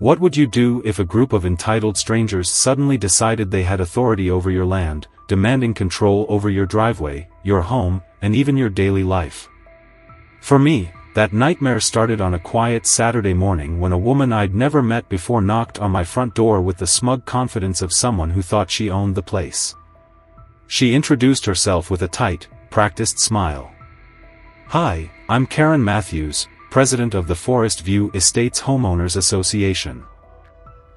What would you do if a group of entitled strangers suddenly decided they had authority over your land, demanding control over your driveway, your home, and even your daily life? For me, that nightmare started on a quiet Saturday morning when a woman I'd never met before knocked on my front door with the smug confidence of someone who thought she owned the place. She introduced herself with a tight, practiced smile. "Hi, I'm Karen Matthews, president of the Forest View Estates Homeowners Association."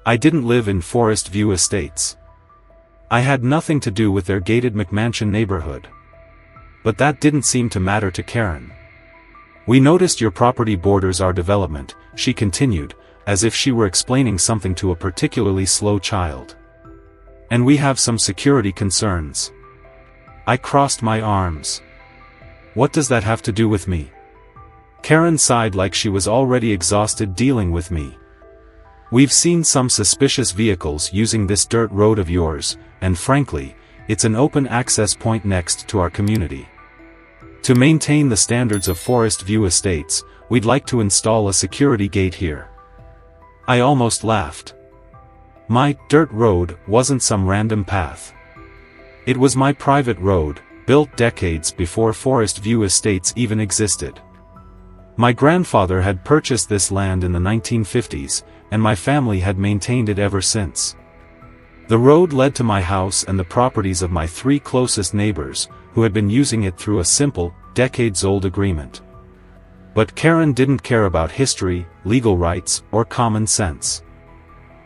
I didn't live in Forest View Estates. I had nothing to do with their gated McMansion neighborhood. But that didn't seem to matter to Karen. "We noticed your property borders our development," she continued, as if she were explaining something to a particularly slow child. "And we have some security concerns." I crossed my arms. What does that have to do with me? Karen sighed like she was already exhausted dealing with me. "We've seen some suspicious vehicles using this dirt road of yours, and frankly, it's an open access point next to our community. To maintain the standards of Forest View Estates, we'd like to install a security gate here." I almost laughed. My dirt road wasn't some random path. It was my private road, built decades before Forest View Estates even existed. My grandfather had purchased this land in the 1950s, and my family had maintained it ever since. The road led to my house and the properties of my 3 closest neighbors, who had been using it through a simple, decades-old agreement. But Karen didn't care about history, legal rights, or common sense.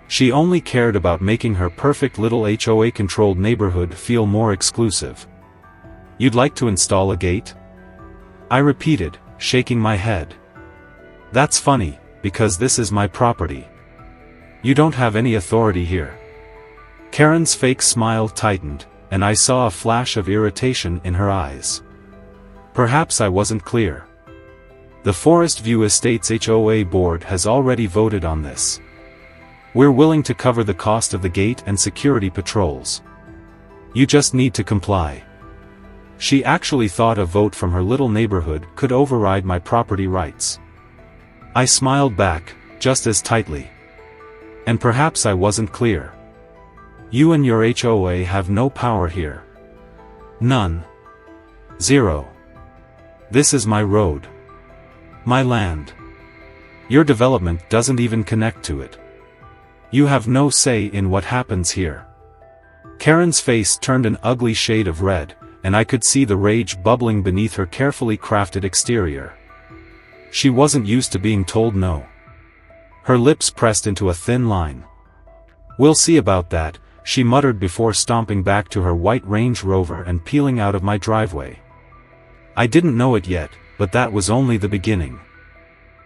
She only cared about making her perfect little HOA-controlled neighborhood feel more exclusive. "You'd like to install a gate?" I repeated, shaking my head. "That's funny, because this is my property. You don't have any authority here." Karen's fake smile tightened, and I saw a flash of irritation in her eyes. Perhaps I wasn't clear. The Forest View Estates HOA board has already voted on this. We're willing to cover the cost of the gate and security patrols. You just need to comply. She actually thought a vote from her little neighborhood could override my property rights. I smiled back, just as tightly. And perhaps I wasn't clear. You and your HOA have no power here. None. Zero. This is my road. My land. Your development doesn't even connect to it. You have no say in what happens here. Karen's face turned an ugly shade of red, and I could see the rage bubbling beneath her carefully crafted exterior. She wasn't used to being told no. Her lips pressed into a thin line. "We'll see about that," she muttered before stomping back to her white Range Rover and peeling out of my driveway. I didn't know it yet, but that was only the beginning.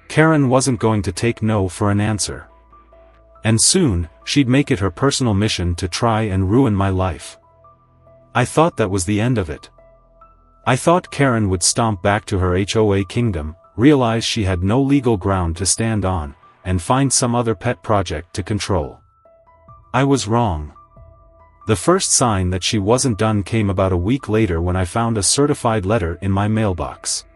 Karen wasn't going to take no for an answer. And soon, she'd make it her personal mission to try and ruin my life. I thought that was the end of it. I thought Karen would stomp back to her HOA kingdom, realize she had no legal ground to stand on, and find some other pet project to control. I was wrong. The first sign that she wasn't done came about a week later when I found a certified letter in my mailbox.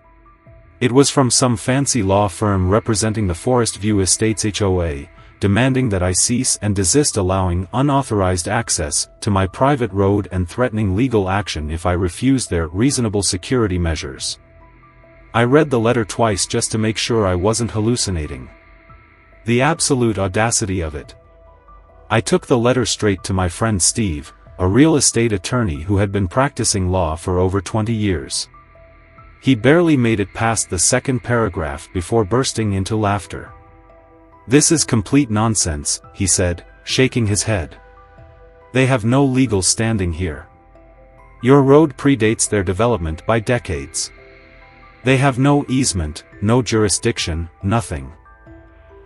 It was from some fancy law firm representing the Forest View Estates HOA, demanding that I cease and desist allowing unauthorized access to my private road and threatening legal action if I refused their reasonable security measures. I read the letter twice just to make sure I wasn't hallucinating. The absolute audacity of it. I took the letter straight to my friend Steve, a real estate attorney who had been practicing law for over 20 years. He barely made it past the second paragraph before bursting into laughter. "This is complete nonsense," he said, shaking his head. "They have no legal standing here. Your road predates their development by decades. They have no easement, no jurisdiction, nothing."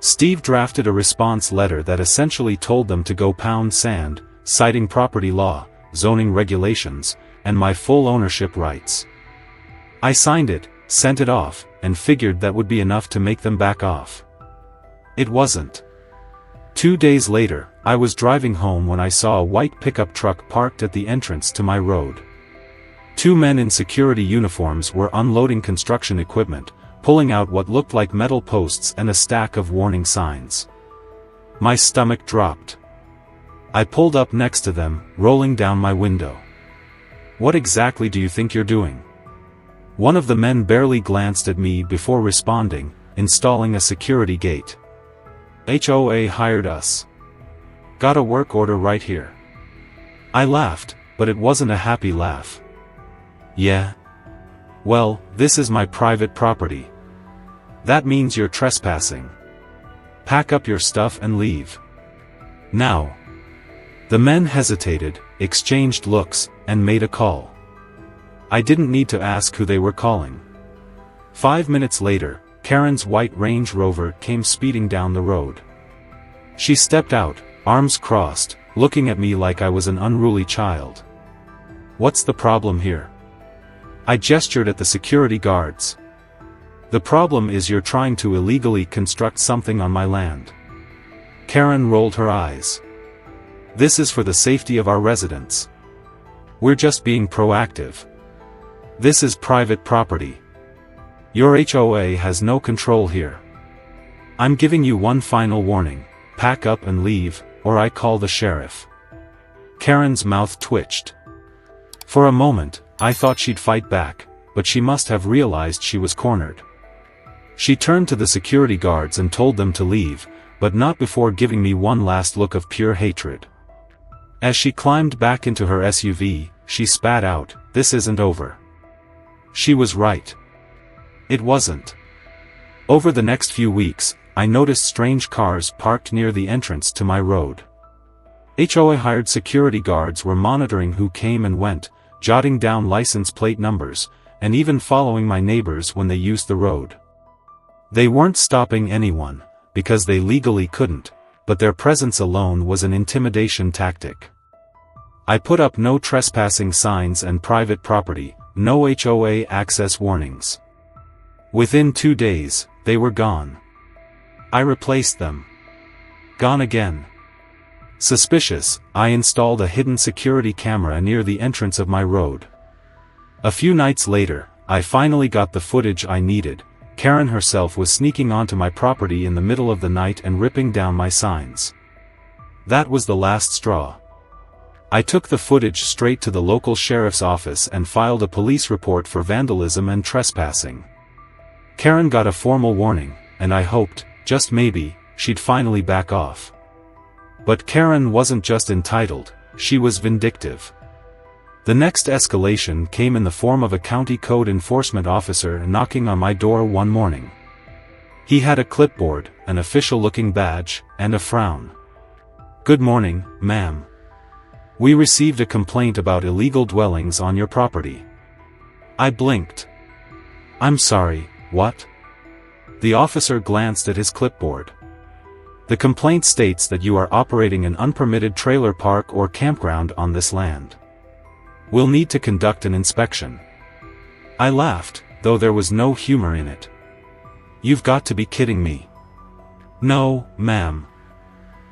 Steve drafted a response letter that essentially told them to go pound sand, citing property law, zoning regulations, and my full ownership rights. I signed it, sent it off, and figured that would be enough to make them back off. It wasn't. 2 days later, I was driving home when I saw a white pickup truck parked at the entrance to my road. 2 men in security uniforms were unloading construction equipment, pulling out what looked like metal posts and a stack of warning signs. My stomach dropped. I pulled up next to them, rolling down my window. "What exactly do you think you're doing?" One of the men barely glanced at me before responding, "Installing a security gate. HOA hired us. Got a work order right here." I laughed, but it wasn't a happy laugh. "Yeah? Well, this is my private property. That means you're trespassing. Pack up your stuff and leave. Now." The men hesitated, exchanged looks, and made a call. I didn't need to ask who they were calling. 5 minutes later, Karen's white Range Rover came speeding down the road. She stepped out, arms crossed, looking at me like I was an unruly child. "What's the problem here?" I gestured at the security guards. "The problem is you're trying to illegally construct something on my land." Karen rolled her eyes. "This is for the safety of our residents. We're just being proactive. This is private property. Your HOA has no control here. I'm giving you one final warning. Pack up and leave, or I call the sheriff." Karen's mouth twitched. For a moment, I thought she'd fight back, but she must have realized she was cornered. She turned to the security guards and told them to leave, but not before giving me one last look of pure hatred. As she climbed back into her SUV, she spat out, "This isn't over." She was right. It wasn't. Over the next few weeks, I noticed strange cars parked near the entrance to my road. HOA hired security guards were monitoring who came and went, jotting down license plate numbers, and even following my neighbors when they used the road. They weren't stopping anyone, because they legally couldn't, but their presence alone was an intimidation tactic. I put up no trespassing signs and private property, no HOA access warnings. Within 2 days, they were gone. I replaced them. Gone again. Suspicious, I installed a hidden security camera near the entrance of my road. A few nights later, I finally got the footage I needed. Karen herself was sneaking onto my property in the middle of the night and ripping down my signs. That was the last straw. I took the footage straight to the local sheriff's office and filed a police report for vandalism and trespassing. Karen got a formal warning, and I hoped, just maybe, she'd finally back off. But Karen wasn't just entitled, she was vindictive. The next escalation came in the form of a county code enforcement officer knocking on my door one morning. He had a clipboard, an official-looking badge, and a frown. "Good morning, ma'am. We received a complaint about illegal dwellings on your property." I blinked. "I'm sorry, what?" The officer glanced at his clipboard. "The complaint states that you are operating an unpermitted trailer park or campground on this land. We'll need to conduct an inspection." I laughed, though there was no humor in it. "You've got to be kidding me." "No, ma'am."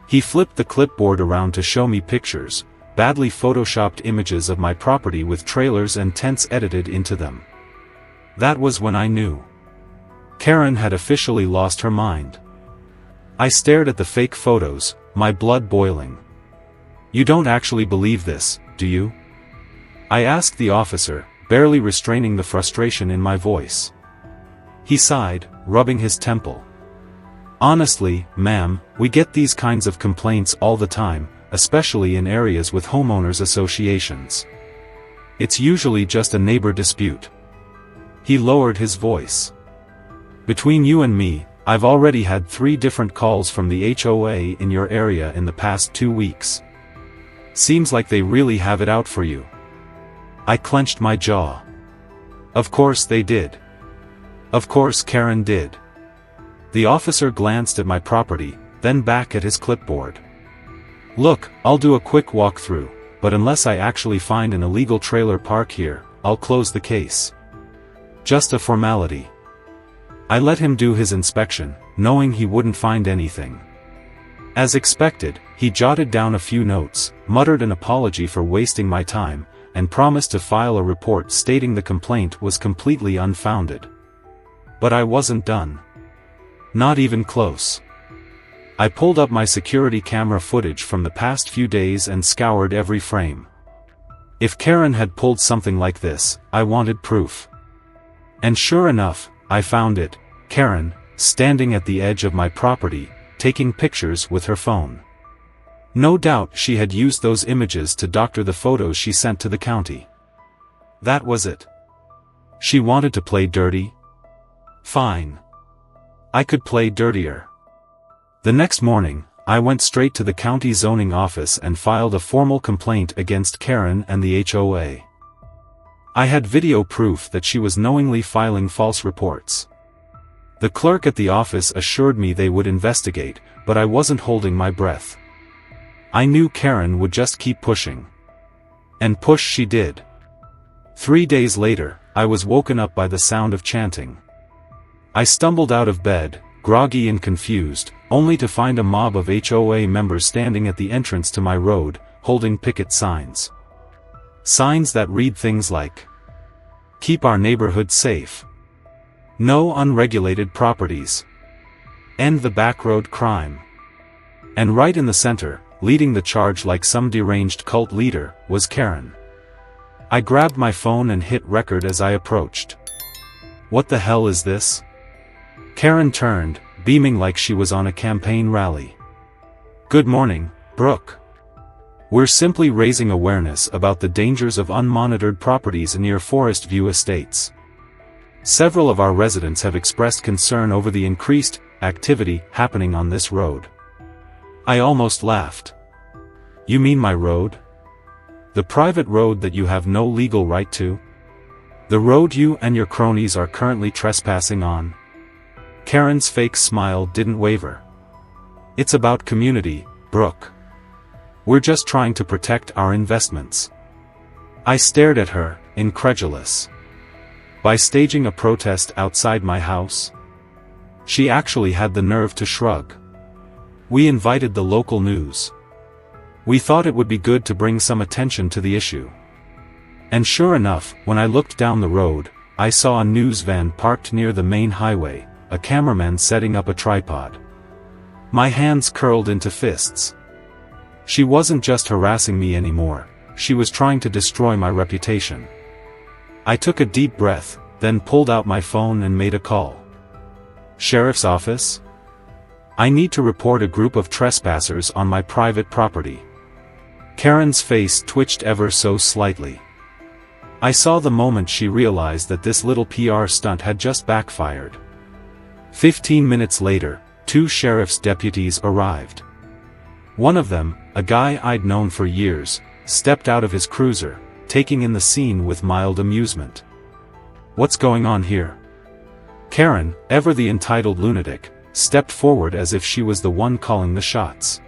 He flipped the clipboard around to show me pictures, badly photoshopped images of my property with trailers and tents edited into them. That was when I knew. Karen had officially lost her mind. I stared at the fake photos, my blood boiling. "You don't actually believe this, do you?" I asked the officer, barely restraining the frustration in my voice. He sighed, rubbing his temple. "Honestly, ma'am, we get these kinds of complaints all the time, especially in areas with homeowners associations. It's usually just a neighbor dispute." He lowered his voice. "Between you and me, I've already had 3 different calls from the HOA in your area in the past 2 weeks. Seems like they really have it out for you." I clenched my jaw. Of course they did. Of course Karen did. The officer glanced at my property, then back at his clipboard. "Look, I'll do a quick walkthrough, but unless I actually find an illegal trailer park here, I'll close the case. Just a formality." I let him do his inspection, knowing he wouldn't find anything. As expected, he jotted down a few notes, muttered an apology for wasting my time, and promised to file a report stating the complaint was completely unfounded. But I wasn't done. Not even close. I pulled up my security camera footage from the past few days and scoured every frame. If Karen had pulled something like this, I wanted proof. And sure enough, I found it, Karen, standing at the edge of my property, taking pictures with her phone. No doubt she had used those images to doctor the photos she sent to the county. That was it. She wanted to play dirty? Fine. I could play dirtier. The next morning, I went straight to the county zoning office and filed a formal complaint against Karen and the HOA. I had video proof that she was knowingly filing false reports. The clerk at the office assured me they would investigate, but I wasn't holding my breath. I knew Karen would just keep pushing. And push she did. 3 days later, I was woken up by the sound of chanting. I stumbled out of bed, groggy and confused, only to find a mob of HOA members standing at the entrance to my road, holding picket signs. Signs that read things like, "Keep our neighborhood safe. No unregulated properties. End the backroad crime." And right in the center, leading the charge like some deranged cult leader, was Karen. I grabbed my phone and hit record as I approached. "What the hell is this?" Karen turned, beaming like she was on a campaign rally. "Good morning, Brooke. We're simply raising awareness about the dangers of unmonitored properties near Forest View Estates. Several of our residents have expressed concern over the increased activity happening on this road." I almost laughed. "You mean my road? The private road that you have no legal right to? The road you and your cronies are currently trespassing on?" Karen's fake smile didn't waver. "It's about community, Brooke. We're just trying to protect our investments." I stared at her, incredulous. "By staging a protest outside my house?" She actually had the nerve to shrug. "We invited the local news. We thought it would be good to bring some attention to the issue." And sure enough, when I looked down the road, I saw a news van parked near the main highway, a cameraman setting up a tripod. My hands curled into fists. She wasn't just harassing me anymore, she was trying to destroy my reputation. I took a deep breath, then pulled out my phone and made a call. "Sheriff's office? I need to report a group of trespassers on my private property." Karen's face twitched ever so slightly. I saw the moment she realized that this little PR stunt had just backfired. 15 minutes later, 2 sheriff's deputies arrived. One of them, a guy I'd known for years, stepped out of his cruiser, taking in the scene with mild amusement. "What's going on here?" Karen, ever the entitled lunatic, stepped forward as if she was the one calling the shots.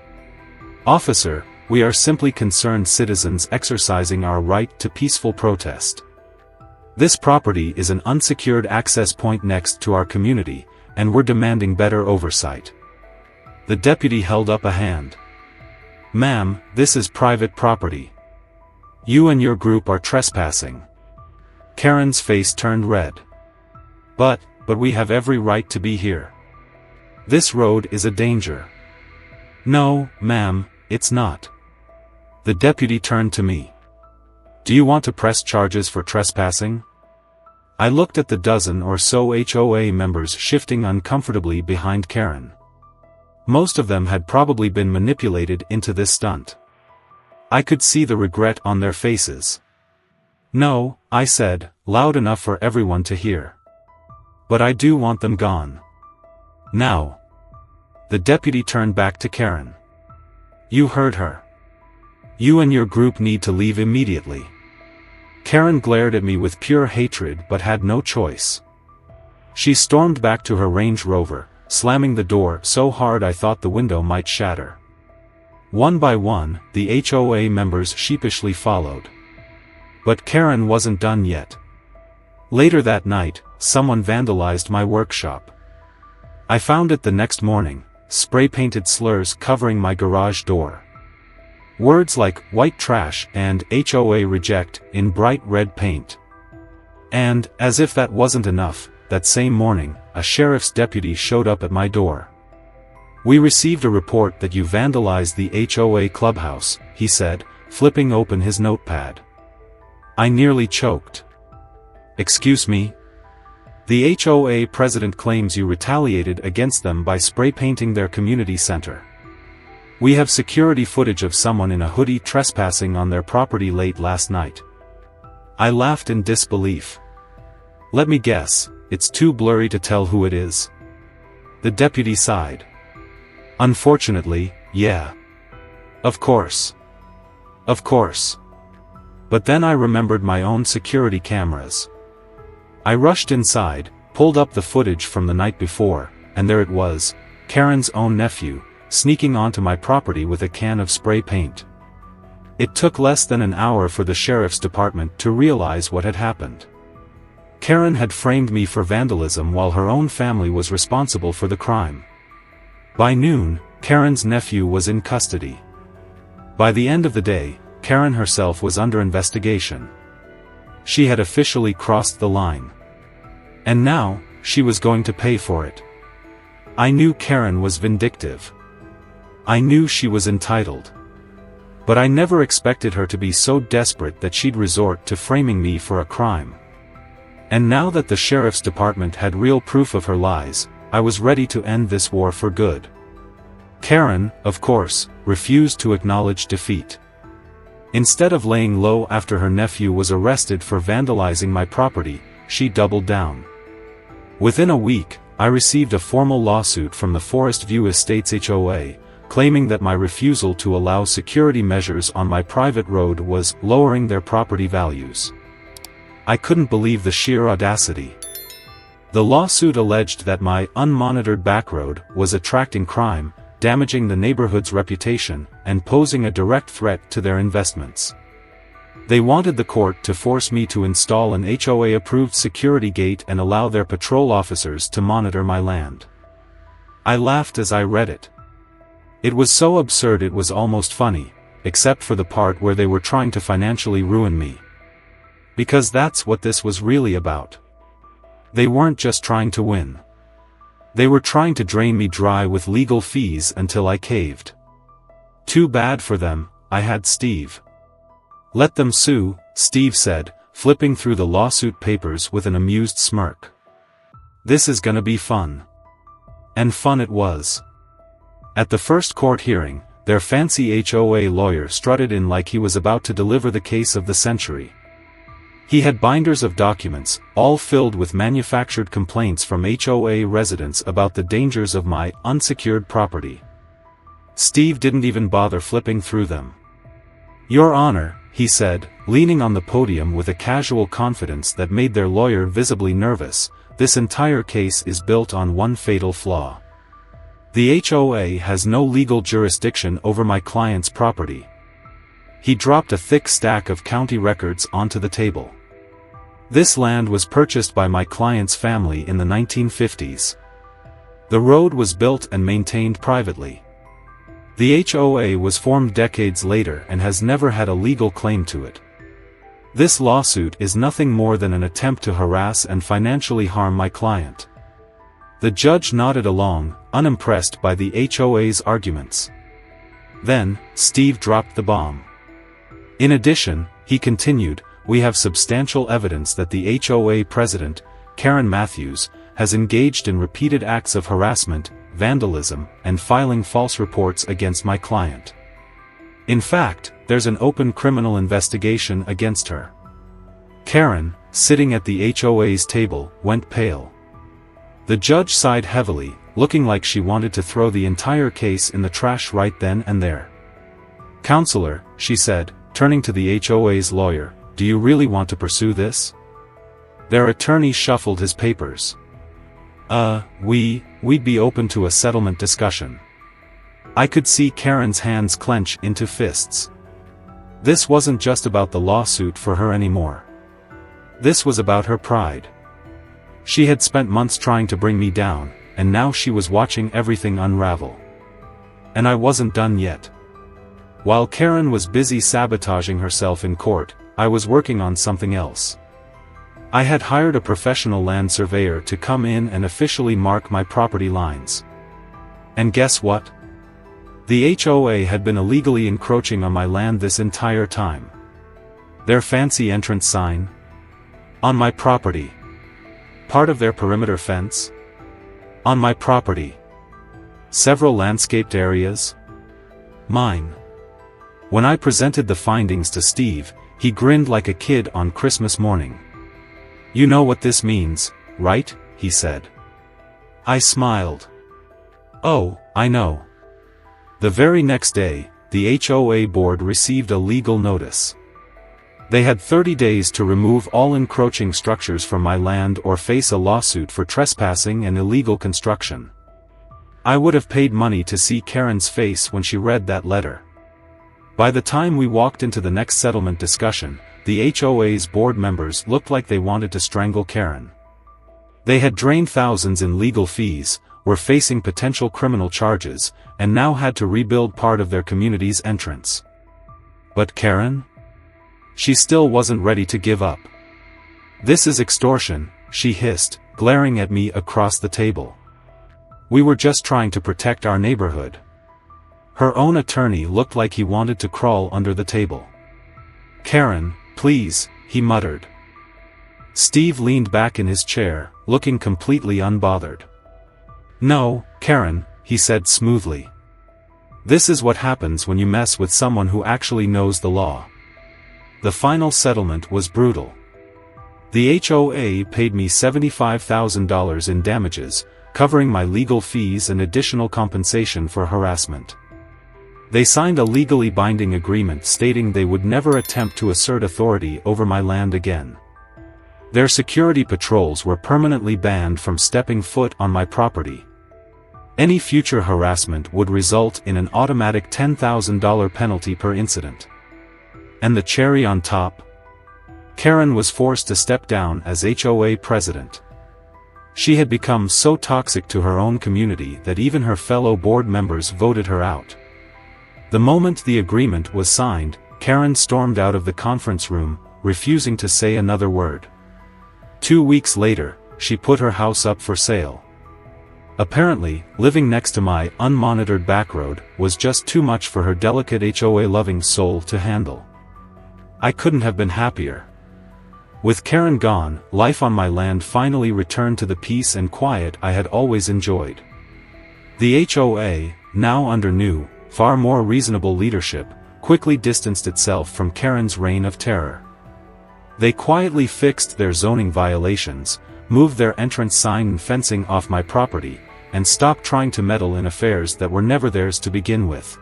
"Officer, we are simply concerned citizens exercising our right to peaceful protest. This property is an unsecured access point next to our community, and we're demanding better oversight." The deputy held up a hand. "Ma'am, this is private property. You and your group are trespassing." Karen's face turned red. But we have every right to be here. This road is a danger." "No, ma'am, it's not." The deputy turned to me. "Do you want to press charges for trespassing?" I looked at the dozen or so HOA members shifting uncomfortably behind Karen. Most of them had probably been manipulated into this stunt. I could see the regret on their faces. "No," I said, loud enough for everyone to hear. "But I do want them gone. Now." The deputy turned back to Karen. "You heard her. You and your group need to leave immediately." Karen glared at me with pure hatred but had no choice. She stormed back to her Range Rover, slamming the door so hard I thought the window might shatter. One by one, the HOA members sheepishly followed. But Karen wasn't done yet. Later that night, someone vandalized my workshop. I found it the next morning, spray-painted slurs covering my garage door. Words like "white trash" and "HOA reject" in bright red paint. And, as if that wasn't enough, that same morning, a sheriff's deputy showed up at my door. "We received a report that you vandalized the HOA clubhouse," he said, flipping open his notepad. I nearly choked. "Excuse me?" "The HOA president claims you retaliated against them by spray painting their community center. We have security footage of someone in a hoodie trespassing on their property late last night." I laughed in disbelief. "Let me guess, it's too blurry to tell who it is?" The deputy sighed. "Unfortunately, yeah. Of course. Of course. But then I remembered my own security cameras. I rushed inside, pulled up the footage from the night before, and there it was, Karen's own nephew, sneaking onto my property with a can of spray paint. It took less than an hour for the sheriff's department to realize what had happened. Karen had framed me for vandalism while her own family was responsible for the crime. By noon, Karen's nephew was in custody. By the end of the day, Karen herself was under investigation. She had officially crossed the line. And now, she was going to pay for it. I knew Karen was vindictive. I knew she was entitled. But I never expected her to be so desperate that she'd resort to framing me for a crime. And now that the sheriff's department had real proof of her lies, I was ready to end this war for good. Karen, of course, refused to acknowledge defeat. Instead of laying low after her nephew was arrested for vandalizing my property, she doubled down. Within a week, I received a formal lawsuit from the Forest View Estates HOA, claiming that my refusal to allow security measures on my private road was lowering their property values. I couldn't believe the sheer audacity. The lawsuit alleged that my unmonitored backroad was attracting crime, damaging the neighborhood's reputation, and posing a direct threat to their investments. They wanted the court to force me to install an HOA-approved security gate and allow their patrol officers to monitor my land. I laughed as I read it. It was so absurd it was almost funny, except for the part where they were trying to financially ruin me. Because that's what this was really about. They weren't just trying to win. They were trying to drain me dry with legal fees until I caved. Too bad for them, I had Steve. "Let them sue," Steve said, flipping through the lawsuit papers with an amused smirk. "This is gonna be fun." And fun it was. At the first court hearing, their fancy HOA lawyer strutted in like he was about to deliver the case of the century. He had binders of documents, all filled with manufactured complaints from HOA residents about the dangers of my unsecured property. Steve didn't even bother flipping through them. "Your Honor," he said, leaning on the podium with a casual confidence that made their lawyer visibly nervous, "this entire case is built on one fatal flaw. The HOA has no legal jurisdiction over my client's property." He dropped a thick stack of county records onto the table. This land was purchased by my client's family in the 1950s. The road was built and maintained privately. The HOA was formed decades later and has never had a legal claim to it. This lawsuit is nothing more than an attempt to harass and financially harm my client. The judge nodded along, unimpressed by the HOA's arguments. Then, Steve dropped the bomb. "In addition," he continued, "we have substantial evidence that the HOA president, Karen Matthews, has engaged in repeated acts of harassment, vandalism, and filing false reports against my client. In fact, there's an open criminal investigation against her." Karen, sitting at the HOA's table, went pale. The judge sighed heavily, looking like she wanted to throw the entire case in the trash right then and there. "Counselor," she said, turning to the HOA's lawyer, "do you really want to pursue this?" Their attorney shuffled his papers. We'd be open to a settlement discussion." I could see Karen's hands clench into fists. This wasn't just about the lawsuit for her anymore. This was about her pride. She had spent months trying to bring me down, and now she was watching everything unravel. And I wasn't done yet. While Karen was busy sabotaging herself in court, I was working on something else. I had hired a professional land surveyor to come in and officially mark my property lines. And guess what? The HOA had been illegally encroaching on my land this entire time. Their fancy entrance sign? On my property. Part of their perimeter fence? On my property. Several landscaped areas? Mine. When I presented the findings to Steve, he grinned like a kid on Christmas morning. "You know what this means, right?" he said. I smiled. "Oh, I know." The very next day, the HOA board received a legal notice. They had 30 days to remove all encroaching structures from my land or face a lawsuit for trespassing and illegal construction. I would have paid money to see Karen's face when she read that letter. By the time we walked into the next settlement discussion, the HOA's board members looked like they wanted to strangle Karen. They had drained thousands in legal fees, were facing potential criminal charges, and now had to rebuild part of their community's entrance. But Karen? She still wasn't ready to give up. "This is extortion," she hissed, glaring at me across the table. "We were just trying to protect our neighborhood." Her own attorney looked like he wanted to crawl under the table. "Karen, please," he muttered. Steve leaned back in his chair, looking completely unbothered. "No, Karen," he said smoothly. "This is what happens when you mess with someone who actually knows the law." The final settlement was brutal. The HOA paid me $75,000 in damages, covering my legal fees and additional compensation for harassment. They signed a legally binding agreement stating they would never attempt to assert authority over my land again. Their security patrols were permanently banned from stepping foot on my property. Any future harassment would result in an automatic $10,000 penalty per incident. And the cherry on top? Karen was forced to step down as HOA president. She had become so toxic to her own community that even her fellow board members voted her out. The moment the agreement was signed, Karen stormed out of the conference room, refusing to say another word. 2 weeks later, she put her house up for sale. Apparently, living next to my unmonitored backroad was just too much for her delicate HOA-loving soul to handle. I couldn't have been happier. With Karen gone, life on my land finally returned to the peace and quiet I had always enjoyed. The HOA, now under new, far more reasonable leadership, quickly distanced itself from Karen's reign of terror. They quietly fixed their zoning violations, moved their entrance sign and fencing off my property, and stopped trying to meddle in affairs that were never theirs to begin with.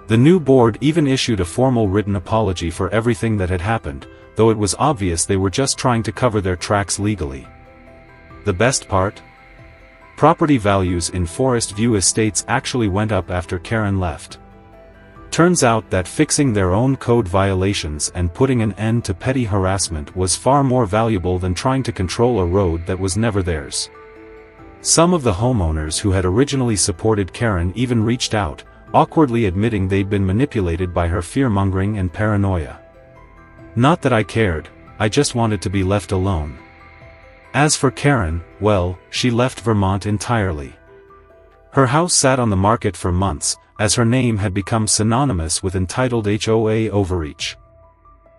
The new board even issued a formal written apology for everything that had happened, though it was obvious they were just trying to cover their tracks legally. The best part? Property values in Forest View Estates actually went up after Karen left. Turns out that fixing their own code violations and putting an end to petty harassment was far more valuable than trying to control a road that was never theirs. Some of the homeowners who had originally supported Karen even reached out, awkwardly admitting they'd been manipulated by her fear-mongering and paranoia. Not that I cared, I just wanted to be left alone. As for Karen, well, she left Vermont entirely. Her house sat on the market for months, as her name had become synonymous with entitled HOA overreach.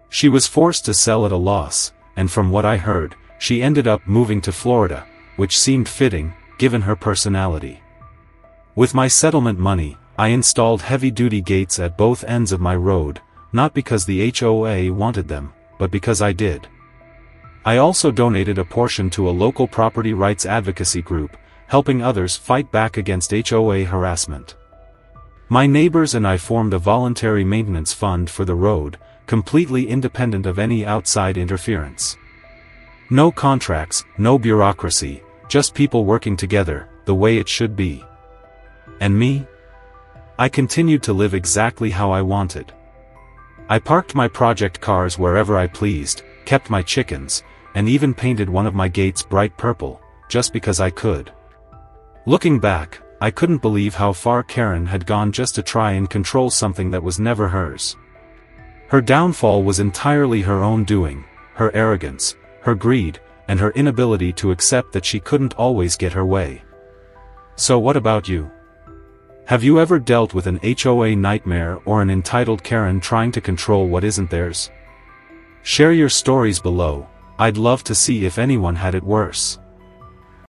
She was forced to sell at a loss, and from what I heard, she ended up moving to Florida, which seemed fitting, given her personality. With my settlement money, I installed heavy-duty gates at both ends of my road, not because the HOA wanted them, but because I did. I also donated a portion to a local property rights advocacy group, helping others fight back against HOA harassment. My neighbors and I formed a voluntary maintenance fund for the road, completely independent of any outside interference. No contracts, no bureaucracy, just people working together, the way it should be. And me? I continued to live exactly how I wanted. I parked my project cars wherever I pleased, kept my chickens, and even painted one of my gates bright purple, just because I could. Looking back, I couldn't believe how far Karen had gone just to try and control something that was never hers. Her downfall was entirely her own doing, her arrogance, her greed, and her inability to accept that she couldn't always get her way. So what about you? Have you ever dealt with an HOA nightmare or an entitled Karen trying to control what isn't theirs? Share your stories below. I'd love to see if anyone had it worse.